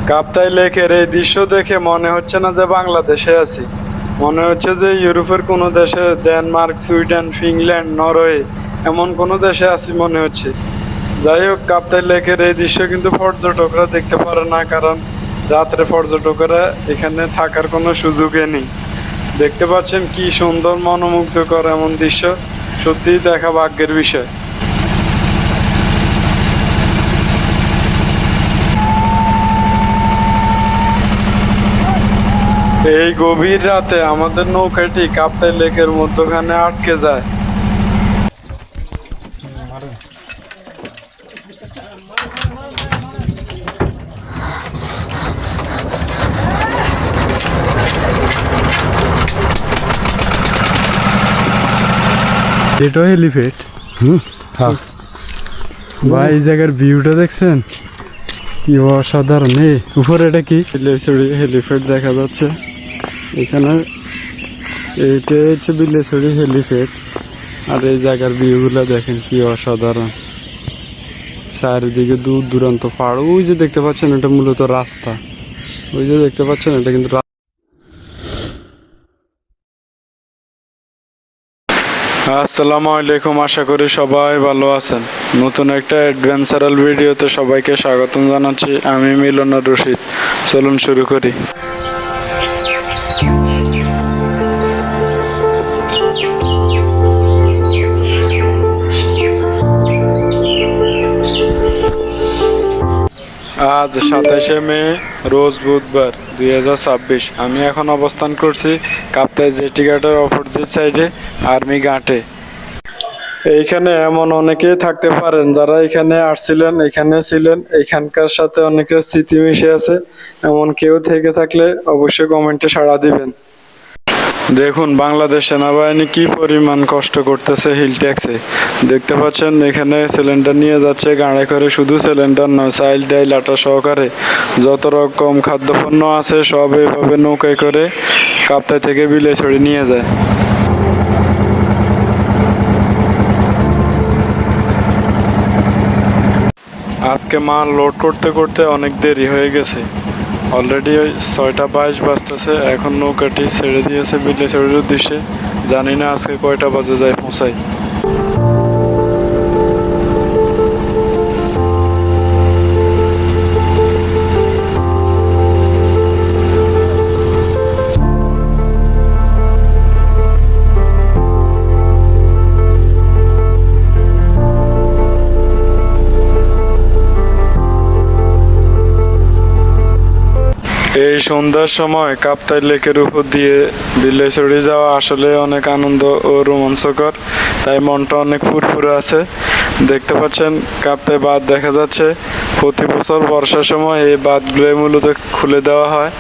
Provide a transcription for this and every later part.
কাপ্তাই লেকের এই দৃশ্য দেখে মনে হচ্ছে না যে বাংলাদেশে আছি, মনে হচ্ছে যে ইউরোপের কোনো দেশে, ডেনমার্ক, সুইডেন, ফিনল্যান্ড, নরওয়ে এমন কোনো দেশে আছি মনে হচ্ছে। যাই হোক, কাপ্তাই লেকের এই দৃশ্য কিন্তু পর্যটকরা দেখতে পারে না, কারণ রাত্রে পর্যটকরা এখানে থাকার কোনো সুযোগই নেই। দেখতে পাচ্ছেন কি সুন্দর মনোমুগ্ধকর এমন দৃশ্য, সত্যিই দেখা ভাগ্যের বিষয়। এই গভীর রাতে আমাদের নৌকাটি কাপ্তাই লেকের মধ্যখানে আটকে যায়। এটা হেলিপ্যাড। হ্যাঁ ভাই, এই জায়গার ভিউটা দেখছেন কি অসাধারণ। উপরে এটা কি বিলেছড়ি হেলিপ্যাড দেখা যাচ্ছে এখানে। এইটা হচ্ছে বিলেছড়ি হেলিপ্যাড। আর এই জায়গার ভিউগুলো দেখেন কি অসাধারণ। চারিদিকে দূর দূরান্ত পাহাড়, ওই যে দেখতে পাচ্ছেন এটা মূলত রাস্তা। ওই যে দেখতে পাচ্ছেন এটা কিন্তু আসসালামু আলাইকুম, আশা করি সবাই ভালো আছেন। নতুন একটা অ্যাডভেঞ্চারাল ভিডিওতে সবাইকে স্বাগতম জানাচ্ছি। আমি মিলনের রশিদ। চলুন শুরু করি। আজ 27শে মে, রোজ বুধবার 2026। আমি এখন অবস্থান করছি কাপ্তাই জেটি ঘাটের অপোজিট সাইডে আর্মি ঘাটে। এইখানে এমন অনেকেই থাকতে পারেন যারা এখানে আসছিলেন, এখানে ছিলেন, এখানকার সাথে অনেকের স্মৃতি মিশে আছে। এমন কেউ থেকে থাকলে অবশ্যই কমেন্টে সাড়া দিবেন। দেখুন বাংলাদেশ সেনাবাহিনী কি পরিমাণ কষ্ট করতেছে হিল ট্যাক্সে। দেখতে পাচ্ছেন এখানে সিলিন্ডার নিয়ে যাচ্ছে গাড়ি করে। শুধু সিলিন্ডার নয়, চাইল ডাইল আটা সহকারে যত রকম খাদ্যপণ্য আছে সব এভাবে নৌকায় করে কাপ্তাই থেকে বিলেছড়ি নিয়ে যায়। আজকে মাল লোড করতে করতে অনেক দেরি হয়ে গেছে। অলরেডি 6:22 বাজতেছে। এখন নৌকাটি ছেড়ে দিয়েছে বিলেছড়ির উদ্দেশ্যে। জানি না আজকে কয়টা বাজে যায় পৌঁছায়। এই সন্ধ্যার সময় কাপ্তাই লেকের উপর দিয়ে বিলেছড়ি যাওয়া আসলে অনেক আনন্দ ও রোমাঞ্চকর, তাই মনটা অনেক ফুরফুরে আছে। দেখতে পাচ্ছেন কাপ্তাই বাঁধ দেখা যাচ্ছে। প্রতি বছর বর্ষার সময় এই বাঁধগুলো মূলত খুলে দেওয়া হয়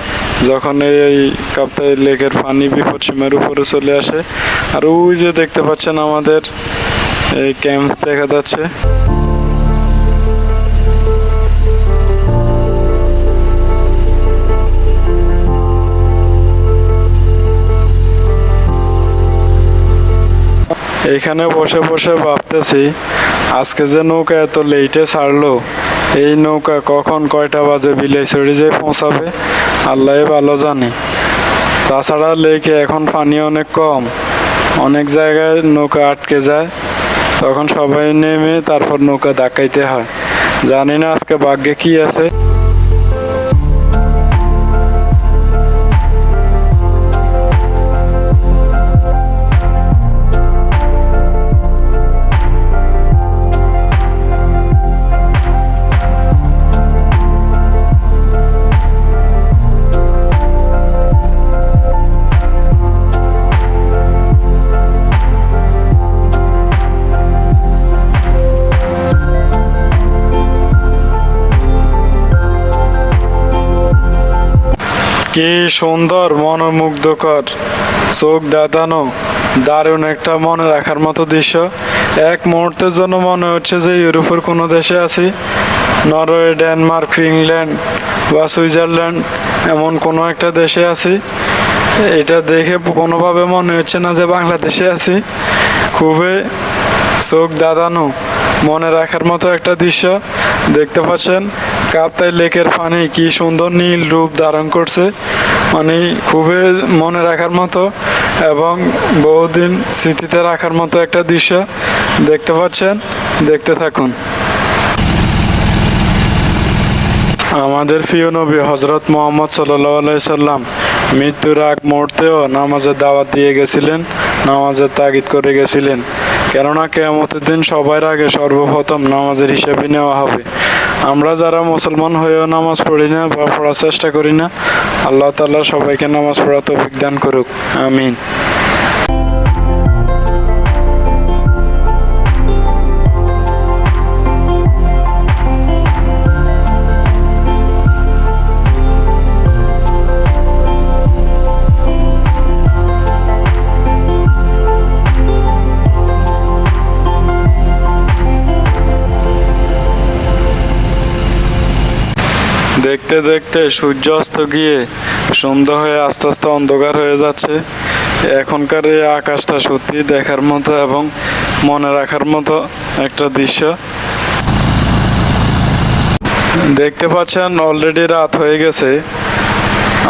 যখন এই কাপ্তাই লেকের পানি বিপদসীমার উপরে চলে আসে। আর ওই যে দেখতে পাচ্ছেন আমাদের এই ক্যাম্প দেখা যাচ্ছে। এইখানে বসে বসে ভাবতেছি আজকে যে নৌকা এত লেটে ছাড়লো, এই নৌকা কখন কয়টা বাজে বিলেছড়ি যে পৌঁছাবে আল্লাহ ভালো জানে। তাছাড়া লেকে এখন পানি অনেক কম, অনেক জায়গায় নৌকা আটকে যায়, তখন সবাই নেমে তারপর নৌকা ধাক্কাইতে হয়। জানি না আজকে ভাগ্যে কি আছে। কি সুন্দর, মনোমুগ্ধকর, চোখ দাঁতানো, দারুণ একটা মনে রাখার মতো দৃশ্য। এক মুহূর্তের জন্য মনে হচ্ছে যে ইউরোপের কোনো দেশে আছি, নরওয়ে, ডেনমার্ক, ফিনল্যান্ড বা সুইজারল্যান্ড এমন কোনো একটা দেশে আছি। এটা দেখে কোনোভাবে মনে হচ্ছে না যে বাংলাদেশে আছি। খুবই চোখ দাঁতানো, মনে রাখার মতো একটা দৃশ্য। দেখতে পাচ্ছেন কাপ্তাই লেকের পানি কি সুন্দর নীল রূপ ধারণ করছে, মানে খুবই মনে রাখার মতো এবং বহুদিন স্মৃতিতে রাখার মতো একটা দৃশ্য দেখতে পাচ্ছেন। দেখতে থাকুন। আমাদের প্রিয় নবী হজরত মোহাম্মদ সাল্লাল্লাহু আলাইহি সাল্লাম মৃত্যুর আগ মুহূর্তেও নামাজের দাওয়াত দিয়ে গেছিলেন, নামাজের তাগিদ করে গেছিলেন। কেননা কিয়ামতের দিন সবার আগে সর্বপ্রথম নামাজের হিসাবে নেওয়া হবে। আমরা যারা মুসলমান হয়েও নামাজ পড়ি না বা পড়ার চেষ্টা করি না, আল্লাহ তাআলা সবাইকে নামাজ পড়ার তৌফিক দান করুক, আমিন। দেখতে দেখতে সূর্য অস্ত গিয়ে সন্ধ্যা হয়ে আস্তে আস্তে অন্ধকার হয়ে যাচ্ছে। এখনকার এই আকাশটা সত্যি দেখার মতো এবং মনে রাখার মতো একটা দৃশ্য। দেখতে পাচ্ছেন অলরেডি রাত হয়ে গেছে।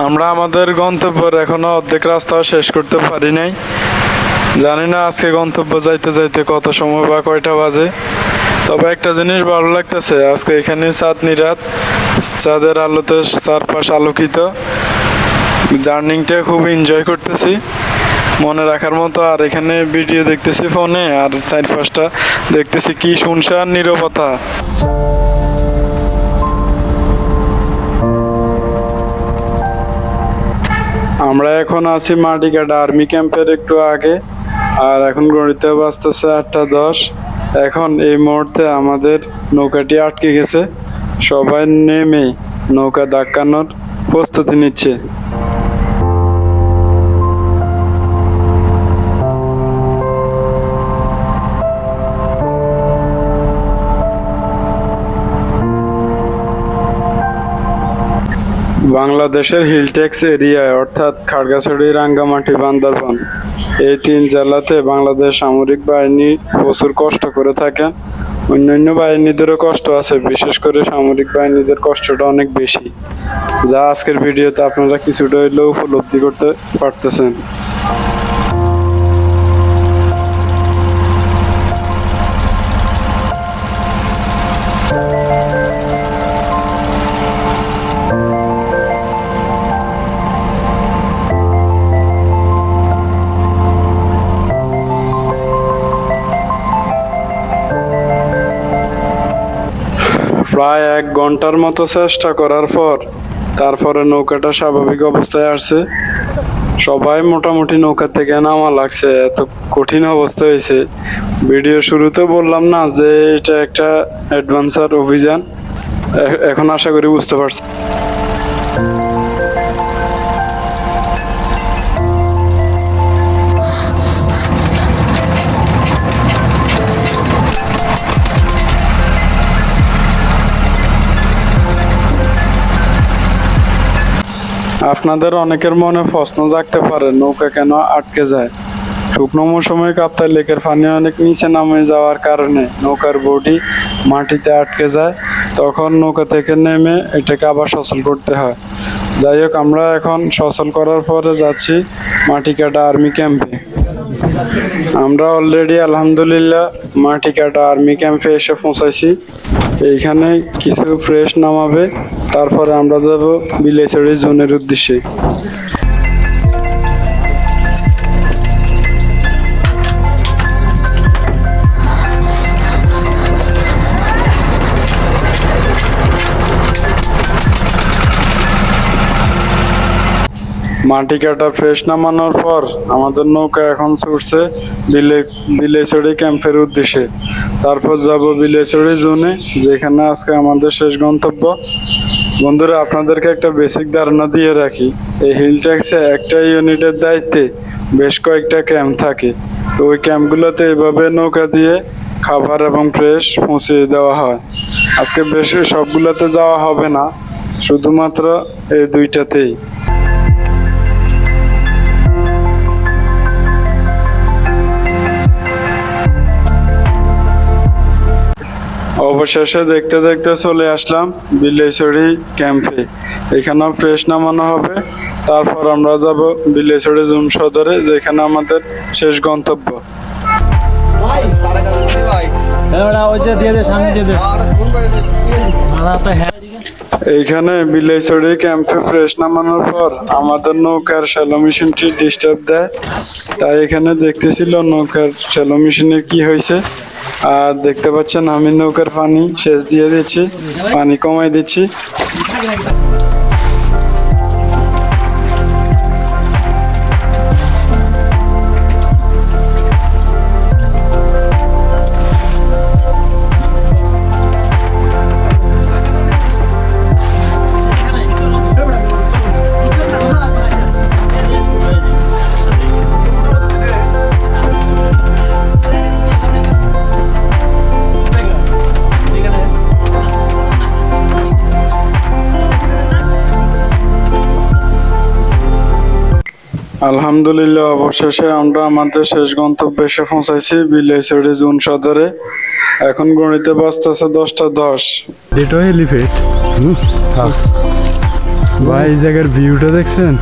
আমরা আমাদের গন্তব্যের এখনো অর্ধেক রাস্তাও শেষ করতে পারি নাই। জানি না আজকে গন্তব্য যাইতে যাইতে কত সময় বা কয়টা বাজে। তবে একটা জিনিস ভালো লাগতেছে, আজকে এখানে চাঁদনি রাত, চাঁদের আলোতে চারপাশ আলোকিত। জার্নিংটা খুব এনজয় করতেছি, মনে রাখার মতো। আর এখানে ভিডিও দেখতেছি ফোনে, আর চারপাশটা দেখতেছি কি শুনশান নীরবতা। আমরা এখন আছি মাটিকাটা আর্মি ক্যাম্পের একটু আগে, আর এখন ঘড়িতে বাজতেছে 8:10। এখন এই মুহূর্তে আমাদের নৌকাটি আটকে গেছে। সবাই নেমে নৌকা ধাক্কানোর প্রস্তুতি নিচ্ছে। বাংলাদেশের হিলটেক্স এরিয়ায় অর্থাৎ খাগড়াছড়ি, রাঙ্গামাটি, বান্দরবান এই 3 জেলাতে বাংলাদেশ সামরিক বাহিনী প্রচুর কষ্ট করে থাকেন। অন্যান্য বাহিনীদেরও কষ্ট আছে, বিশেষ করে সামরিক বাহিনীদের কষ্টটা অনেক বেশি, যা আজকের ভিডিওতে আপনারা কিছুটা হইলেও উপলব্ধি করতে পারতেছেন। প্রায় 1 ঘন্টার মতো চেষ্টা করার পর তারপরে নৌকাটা স্বাভাবিক অবস্থায় আসছে। সবাই মোটামুটি নৌকা থেকে নামা লাগছে, এত কঠিন অবস্থা হয়েছে। ভিডিও শুরুতে বললাম না যে এটা একটা অ্যাডভেঞ্চার অভিযান, এখন আশা করি বুঝতে পারছি। আপনাদের অনেকের মনে প্রশ্ন জাগতে পারে নৌকা কেন আটকে যায়। শুকনো মৌসুমে কাপ্তাই লেকের পানি অনেক নিচে নামে যাওয়ার কারণে নৌকার বডি মাটিতে আটকে যায়। তখন নৌকা থেকে নেমে এটাকে আবার সচল করতে হয়। যাই হোক, আমরা এখন সচল করার পরে যাচ্ছি মাটিকাটা আর্মি ক্যাম্পে। আমরা অলরেডি আলহামদুলিল্লাহ মাটিকাটা আর্মি ক্যাম্পে এসে পৌঁছাইছি। এইখানে কিছু ফ্রেশ নামাবে, তারপরে আমরা যাব বিলাইছড়ি জোনের উদ্দেশ্যে। মাটি কাটা ফ্রেশ নামানোর পর আমাদের নৌকা এখন ছুটছে বিলাইছড়ি ক্যাম্পের উদ্দেশ্যে। তারপর যাব বিলাইছড়ি জোনে, যেখানে আজকে আমাদের শেষ গন্তব্য। বন্ধুরা, আপনাদেরকে একটা বেসিক ধারণা দিয়ে রাখি, এই হিল ট্যাক্সে একটা ইউনিটের দায়িত্বে বেশ কয়েকটা ক্যাম্প থাকে। তো ওই ক্যাম্পগুলোতে এভাবে নৌকা দিয়ে খাবার এবং ফ্রেশ পৌঁছে দেওয়া হয়। আজকে বেশ সবগুলোতে যাওয়া হবে না, শুধুমাত্র এই 2টাতেই। অবশেষে দেখতে দেখতে চলে আসলাম বিলেছড়ি ক্যাম্পে। এখানেও ফ্রেশ নামানো হবে, তারপর আমরা যাব বিলেছড়ি জুন সদরে, যেখানে আমাদের শেষ গন্তব্য। এইখানে বিলেছড়ি ক্যাম্পে ফ্রেশ নামানোর পর আমাদের নৌকার শ্যালো মেশিনটি ডিস্টার্ব দেয়, তাই এখানে দেখতেছিল নৌকার শ্যালো মেশিনের কি হয়েছে। আর দেখতে পাচ্ছেন আমি নৌকার পানি সেচ দিয়ে দিচ্ছি, পানি কমাই দিচ্ছি। আলহামদুলিল্লাহ, অবশেষে আমরা আমাদের শেষ গন্তব্যে এসে পৌঁছাইছি বিলেছড়ি জুন সদরে। এখন গণিতে বাজতেছে 10টা 10। এটাও হেলিপ্যাড। ভাই এই জায়গার ভিউটা দেখছেন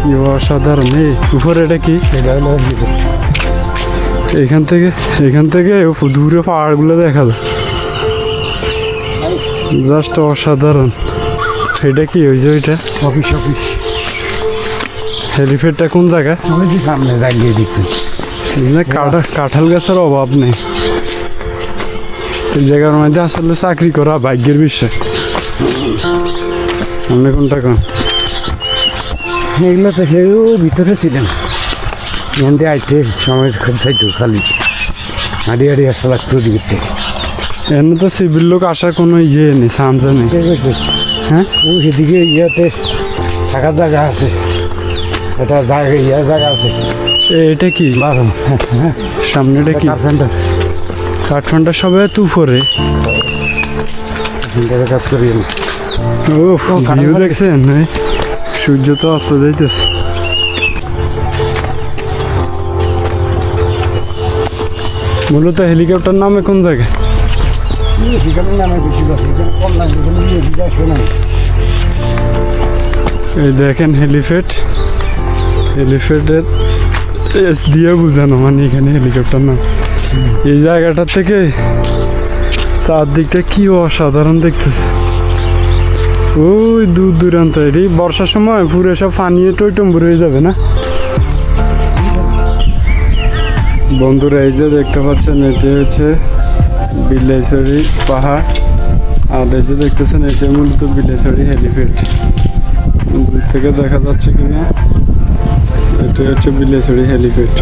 কি অসাধারণ। এই উপরে এটা কি? এখান থেকে দূরে পাহাড়গুলো দেখা যায়, জাস্ট অসাধারণ। এটা কি হয়েছে? ওইটা অফিস। হেলিপ্যাডটা কোন জায়গায়? সামনে দাঁড়িয়ে দেখছি। কাঁঠাল গাছের অভাব নেই এই জায়গার মধ্যে। আসলে চাকরি করা ভাগ্যের বিষয়। আপনি কোনটা কোন? এগুলো তো সেও ভিতরে ছিলেন, এখান থেকে আইতে সময় চাইতো খালি হাঁড়ি আসা লাগতো ওদিকে থেকে। এমনি তো সিভিল লোক আসার কোনো ইয়ে নেই, চান্স নেই। হ্যাঁ, ও সেদিকে ইয়াতে থাকার জায়গা আছে, এটা জায়গা আছে। এটা কি সামনে? এটা কি কাঠমান্ডা? সবাই তো উপরে কাজ করি। ও ভিউ দেখছেন? সূর্য তো অস্ত যাইতেছে। মূলত হেলিকপ্টার নামে কোন জায়গায়? এই দেখেন হেলিপ্যাডের এস দিয়ে বোঝানো, মানে এখানে হেলিকপ্টার নাম। এই জায়গাটা থেকে চারদিকটা কি অসাধারণ দেখতেছে। ওই দূর দূরান্ত, এই বর্ষার সময় পুরো সব পানি টইটম্বুর হয়ে যাবে না বন্ধুরা? এই যে দেখতে পাচ্ছেন, এটি হচ্ছে বিলেছড়ি পাহাড়। আর এই যে দেখতেছেন, এটি মূলত বিলেছড়ি হেলিপ্যাড। দূর থেকে দেখা যাচ্ছে কিনা, এটা হচ্ছে বিলেছড়ি হেলিপ্যাড।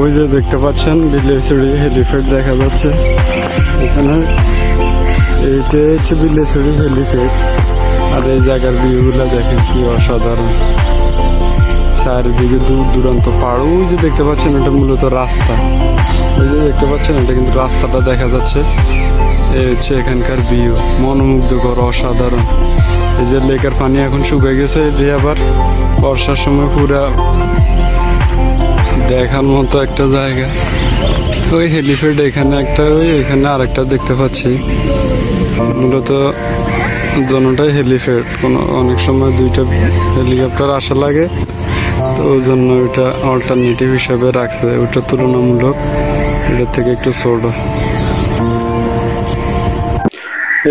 ওই যে দেখতে পাচ্ছেন বিলেছড়ি হেলিপ্যাড দেখা যাচ্ছে এখানে। এইটা হচ্ছে বিলেছড়ি হেলিপ্যাড। আর এই জায়গার ভিউগুলো দেখেন কি অসাধারণ। চারিদিকে দূর দূরান্ত পাহাড়। ওই যে দেখতে পাচ্ছেন, এটা মূলত রাস্তা। ওই যে দেখতে পাচ্ছেন, এটা কিন্তু রাস্তাটা দেখা যাচ্ছে। এই হচ্ছে এখানকার ভিউ, মনোমুগ্ধকর, অসাধারণ। এই যে লেকের পানি এখন শুকিয়ে গেছে, এটি আবার বর্ষার সময় পুরা দেখার মতো একটা জায়গা। ওই হেলিপ্যাড এখানে একটা, ওই এখানে আরেকটা দেখতে পাচ্ছি। মূলত দুটোটাই হেলিপ্যাড। অনেক সময় দুইটা হেলিকপ্টার আসা লাগে, তো ওই জন্য ওইটা অল্টারনেটিভ হিসাবে রাখছে। ওইটা তুলনামূলক এটার থেকে একটু ছোট।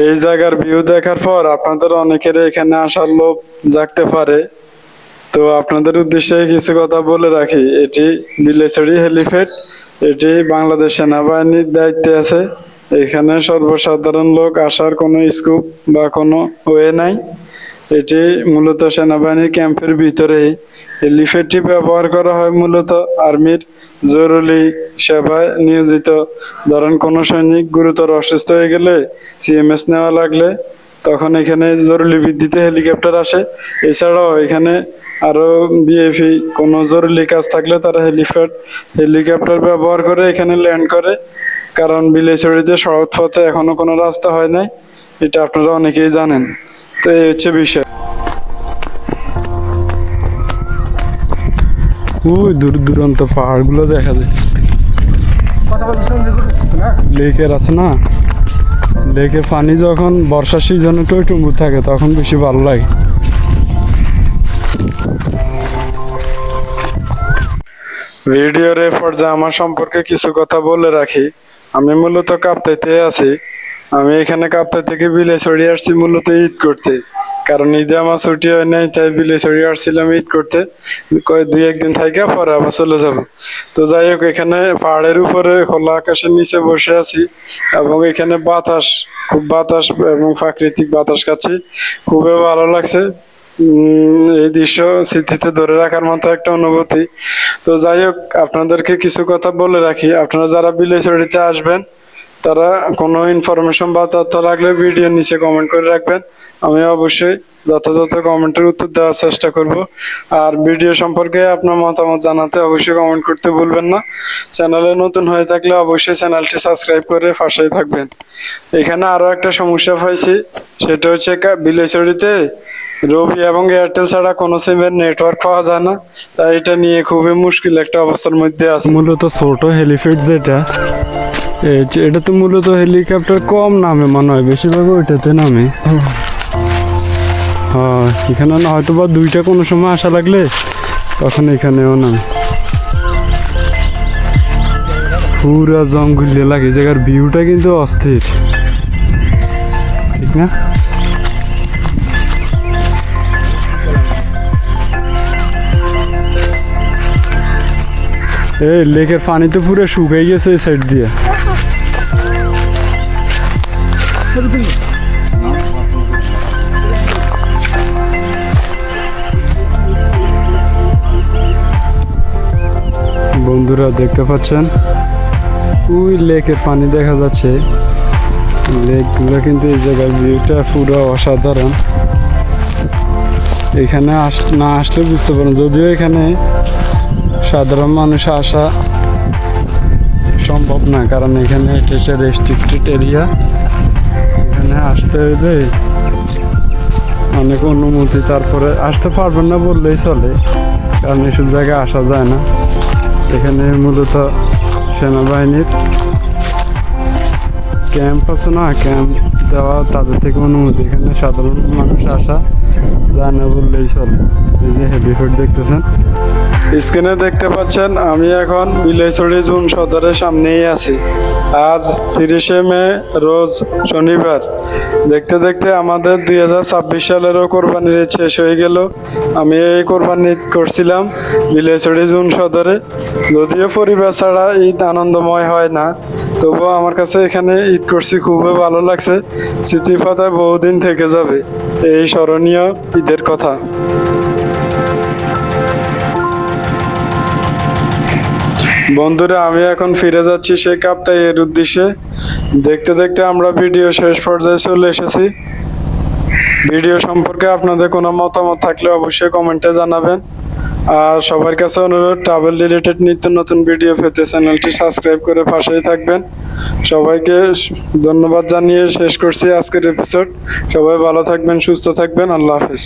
এই জায়গার ভিউ দেখার পর আপনাদের অনেকের এখানে আসার লোভ জাগতে পারে, তো আপনাদের উদ্দেশ্যে কিছু কথা বলে রাখি। এটি বিলেছড়ি হেলিপ্যাড, এটি বাংলাদেশ সেনাবাহিনীর দায়িত্বে আছে। এখানে সর্বসাধারণ লোক আসার কোনো স্কোপ বা কোনো ওয়ে নাই। এটি মূলত সেনাবাহিনীর ক্যাম্পের ভিতরেই। হেলিপ্যাডটি ব্যবহার করা হয় মূলত আর্মির জরুরি সেবায় নিয়োজিত। ধরেন কোনো সৈনিক গুরুতর অসুস্থ হয়ে গেলে, সিএমএস নেওয়া লাগলে, তখন এখানে জরুরি ভিত্তিতে হেলিকপ্টার আসে। এছাড়াও এখানে আরো বিএফি কোনো জরুরি কাজ থাকলে তারা হেলিকপ্টার ব্যবহার করে এখানে ল্যান্ড করে। কারণ বিলেছড়িতে সড়ক পথে এখনো কোনো রাস্তা হয় নাই, এটা আপনারা অনেকেই জানেন। তো এই হচ্ছে বিষয়। ওই দূর দূরান্ত পাহাড়গুলো দেখা যায়। লেকের আছে না, লেকের পানি যখন বর্ষার সিজনে টইটুম্বুর থাকে তখন বেশি ভালো লাগে। ভিডিওর এ পর্যায়ে আমার সম্পর্কে কিছু কথা বলে রাখি। আমি মূলত কাপ্তাইতে আছি। আমি এখানে কাপ্তাই থেকে বিলাইছড়ি আসছি মূলত ঈদ করতে, কারণ ঈদে আমার ছুটি হয় নাই, তাই বিলাইছড়ি আসছিলাম ঈদ করতে। দুই একদিন থেকে পরে আবার চলে যাব। তো যাই হোক, এখানে পাহাড়ের উপরে খোলা আকাশের নিচে বসে আছি এবং এখানে বাতাস, খুব বাতাস এবং প্রাকৃতিক বাতাস খাচ্ছি, খুবই ভালো লাগছে। এই দৃশ্য স্মৃতিতে ধরে রাখার মতো একটা অনুভূতি। তো যাই হোক, আপনাদেরকে কিছু কথা বলে রাখি। আপনারা যারা বিলাইছড়িতে আসবেন তারা কোনো ইনফরমেশন বা তথ্য লাগলে ভিডিওর নিচে কমেন্ট করে রাখবেন। আমি অবশ্যই যথাযথ কমেন্টের উত্তর দেওয়ার চেষ্টা করব। আর ভিডিও সম্পর্কে আপনার মতামত জানাতে অবশ্যই কমেন্ট করতে ভুলবেন না। চ্যানেলে নতুন হয়ে থাকলে অবশ্যই চ্যানেলটি সাবস্ক্রাইব করে পাশেই থাকবেন। এখানে আরও একটা সমস্যা পাইছি, সেটা হচ্ছে বিলাইছড়িতে রবি এবং এয়ারটেল ছাড়া কোনো সিমের নেটওয়ার্ক পাওয়া যায় না। তাই এটা নিয়ে খুবই মুশকিল একটা অবস্থার মধ্যে আছে। মূলত ছোট হেলিপ্যাড যেটা, এটা তো মূলত হেলিকপ্টার কম নামে মনে হয়, বেশিরভাগ ওইটাতে নামে। হ্যাঁ, এখানে না হয়তো বা দুইটা কোনো সময় আসা লাগলে তখন এখানেও নামে। পুরা জঙ্গল লাগে, জায়গার ভিউটা কিন্তু অস্থির, ঠিক না? এই লেকের পানি তো পুরো শুকাই গেছে এই সাইড দিয়ে। বন্ধুরা দেখতে পাচ্ছেন ওই লেকের পানি দেখা যাচ্ছে। লেকগুলো কিন্তু এই জায়গার ভিউটা পুরো অসাধারণ। এখানে না আসলে বুঝতে পারেন, যদিও এখানে সাধারণ মানুষ আসা সম্ভব না, কারণ এখানে এটা একটা রেস্ট্রিক্টেড এরিয়া। এখানে আসতে হলে অনেক অনুমতি, তারপরে আসতে পারবেন না বললেই চলে, কারণ এসব জায়গায় আসা যায় না। এখানে মূলত সেনাবাহিনীর ক্যাম্প আছে না, ক্যাম্প দেওয়া, তাদের থেকে অনুমতি। এখানে সাধারণ মানুষ আসা যায় না বললেই চলে। এই যে হেলিপ্যাড দেখতেছেন, স্ক্রিনে দেখতে পাচ্ছেন আমি এখন বিলাইছড়ি জোন সদরের সামনেই আছি। আজ 30শে মে, রোজ শনিবার। দেখতে দেখতে আমাদের 2026 সালেরও কোরবানির ঈদ শেষ হয়ে গেল। আমি এই কোরবানি ঈদ করছিলাম বিলাইছড়ি জোন সদরে। যদিও পরিবার ছাড়া ঈদ আনন্দময় হয় না, তবুও আমার কাছে এখানে ঈদ করছি, খুবই ভালো লাগছে। স্মৃতি পাতায় বহুদিন থেকে যাবে এই স্মরণীয় ঈদের কথা। বন্ধুরা, আমি এখন ফিরে যাচ্ছি সেই কাপ্তাইয়ের উদ্দেশ্যে। দেখতে দেখতে আমরা ভিডিও শেষ পর্যায়ে চলে এসেছি। ভিডিও সম্পর্কে আপনাদের কোনো মতামত থাকলে অবশ্যই কমেন্টে জানাবেন। আর সবার কাছে অনুরোধ, ট্রাভেল রিলেটেড নিত্য নতুন ভিডিও পেতে চ্যানেলটি সাবস্ক্রাইব করে পাশেই থাকবেন। সবাইকে ধন্যবাদ জানিয়ে শেষ করছি আজকের এপিসোড। সবাই ভালো থাকবেন, সুস্থ থাকবেন। আল্লাহ হাফেজ।